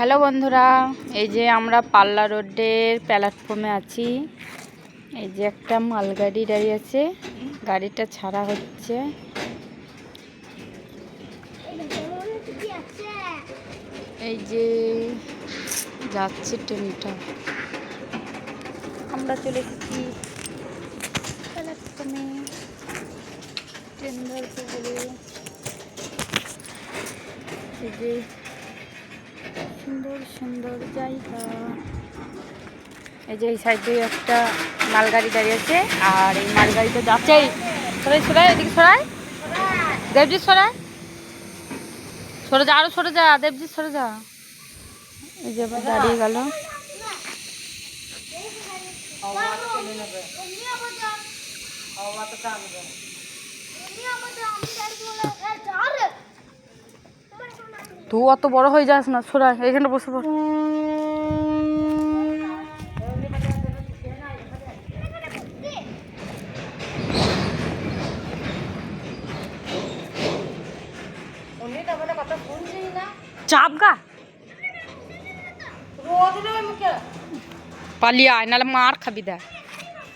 Hello বন্ধুরা, এই যে আমরা পাল্লা রোডের প্ল্যাটফর্মে আছি। এই যে একটা মালগাড়ি দাঁড়িয়ে আছে, গাড়িটা ছাড়া হচ্ছে। এই যে যাচ্ছে ট্রেনটা, আমরা চলে এসেছি প্ল্যাটফর্মে ট্রেন ধরতে গেলে। এই যে সুন্দর সুন্দর জায়গা। এই যে এই সাইডে একটা মালগাড়ি দাঁড়িয়ে আছে, আর এই মালগাড়িটা যাচ্ছে। সরাই সরাই, এদিকে সরাই, দেবজিৎ সরাই, সরে যা, আরো সরে যা, দেবজিৎ সরে যা। এই যে আবার দাঁড়িয়ে গেল। তুই অত বড় হয়ে যাস না, সরাই, এইখানে বসে পড়। চাপ গা পালিয়ে আয়, নাহলে মার খাবি। দেখ